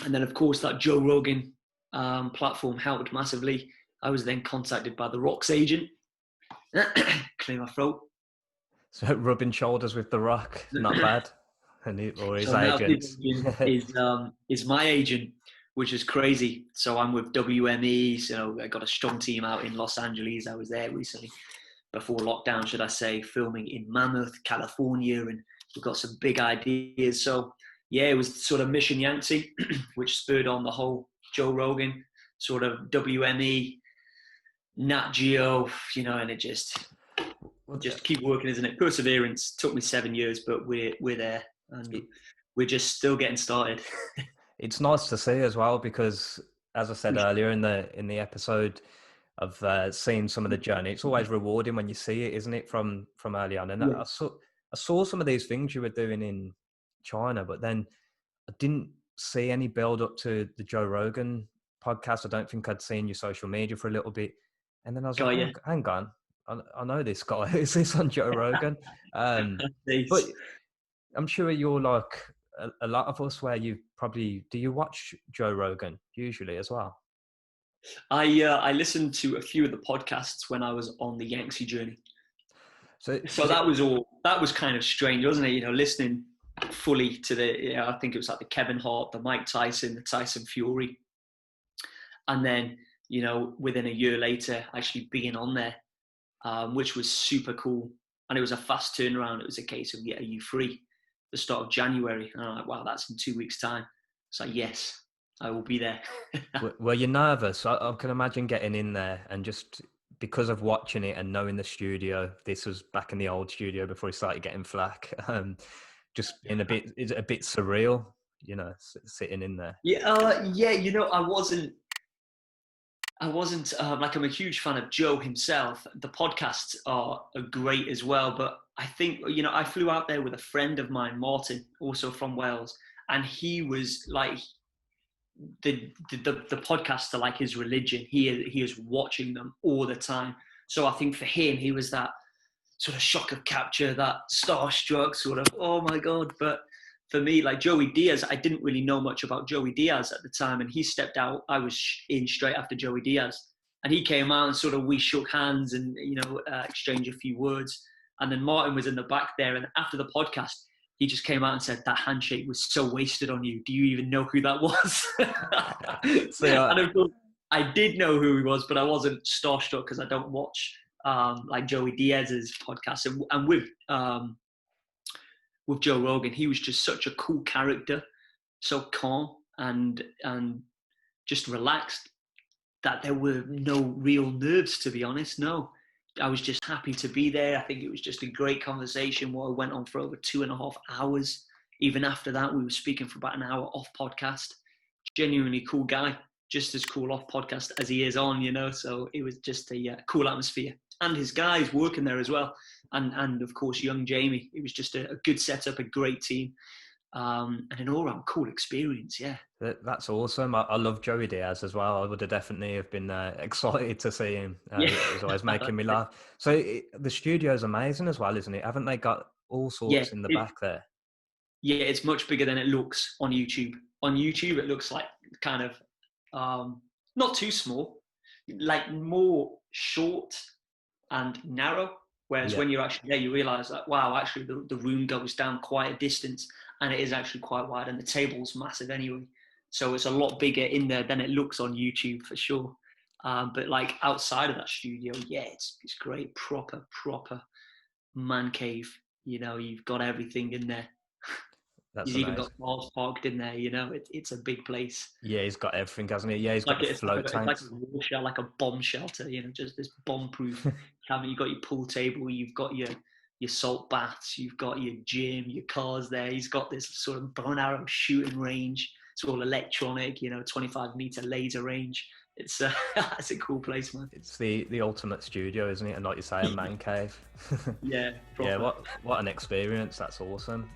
And then, of course, that Joe Rogan platform helped massively. I was then contacted by The Rock's agent. Clear my throat. So rubbing shoulders with The Rock, not bad. Or his So now agent. his agent is my agent, which is crazy. So I'm with WME. So I got a strong team out in Los Angeles. I was there recently, before lockdown, should I say, filming in Mammoth, California, and we've got some big ideas. So yeah, it was sort of Mission Yangtze, which spurred on the whole Joe Rogan, sort of WME, Nat Geo, and it just keep working, isn't it? Perseverance took me 7 years, but we're there, and we're just still getting started. It's nice to see as well, because as I said earlier in the episode, I've seen some of the journey. It's always rewarding when you see it, isn't it, from early on? And I saw some of these things you were doing in China, but then I didn't see any build up to the Joe Rogan podcast. I don't think I'd seen your social media for a little bit, and then I was like, hang on, I know this guy. Is this on Joe Rogan? But I'm sure you're like a lot of us, where you probably, do you watch Joe Rogan usually as well? I listened to a few of the podcasts when I was on the Yangtze journey. So that was kind of strange, wasn't it? Listening fully to I think it was like the Kevin Hart, the Mike Tyson, the Tyson Fury. And then, within a year later, actually being on there, which was super cool. And it was a fast turnaround. It was a case of, are you free? The start of January. And I'm like, wow, that's in 2 weeks' time. It's like, yes, I will be there. Were you nervous? I can imagine getting in there, and just because of watching it and knowing the studio, this was back in the old studio before he started getting flack, just being a bit surreal, sitting in there. I wasn't like, I'm a huge fan of Joe himself. The podcasts are great as well, but I think, I flew out there with a friend of mine, Martin, also from Wales, and he was like, the podcasts are like his religion. He is watching them all the time. So I think for him, he was that sort of shock of capture, that starstruck sort of, oh my God. But for me, like Joey Diaz, I didn't really know much about Joey Diaz at the time, and he stepped out. I was in straight after Joey Diaz, and he came out and sort of, we shook hands and, exchanged a few words. And then Martin was in the back there, and after the podcast, he just came out and said, that handshake was so wasted on you. Do you even know who that was? And of course, I did know who he was, but I wasn't starstruck because I don't watch like Joey Diaz's podcast. And with Joe Rogan, he was just such a cool character, so calm and just relaxed, that there were no real nerves, to be honest. No. I was just happy to be there. I think it was just a great conversation. What went on for over 2.5 hours. Even after that, we were speaking for about an hour off podcast. Genuinely cool guy, just as cool off podcast as he is on, So it was just a cool atmosphere. And his guys working there as well. And of course, young Jamie. It was just a good setup, a great team. And an all-round cool experience, yeah. That's awesome. I love Joey Diaz as well. I would have definitely have been excited to see him. He was always making me laugh. So the studio's amazing as well, isn't it? Haven't they got all sorts in the back there? Yeah, it's much bigger than it looks on YouTube. On YouTube, it looks like kind of not too small, like more short and narrow. Whereas when you're actually there, you realise that, wow, actually the room goes down quite a distance, and it is actually quite wide, and the table's massive anyway. So it's a lot bigger in there than it looks on YouTube for sure. But like outside of that studio, yeah, it's great. Proper man cave. You've got everything in there. He's even got cars parked in there, it's a big place. Yeah, he's got everything, hasn't he? Yeah, he's got the float tanks. It's like a war shell, like a bomb shelter, just this bomb-proof cabin. You've got your pool table, you've got your salt baths, you've got your gym, your cars there. He's got this sort of bow and arrow shooting range. It's all electronic, 25-meter laser range. It's a cool place, man. It's the ultimate studio, isn't it? And like you say, a man cave. Yeah. Proper. Yeah, what an experience. That's awesome.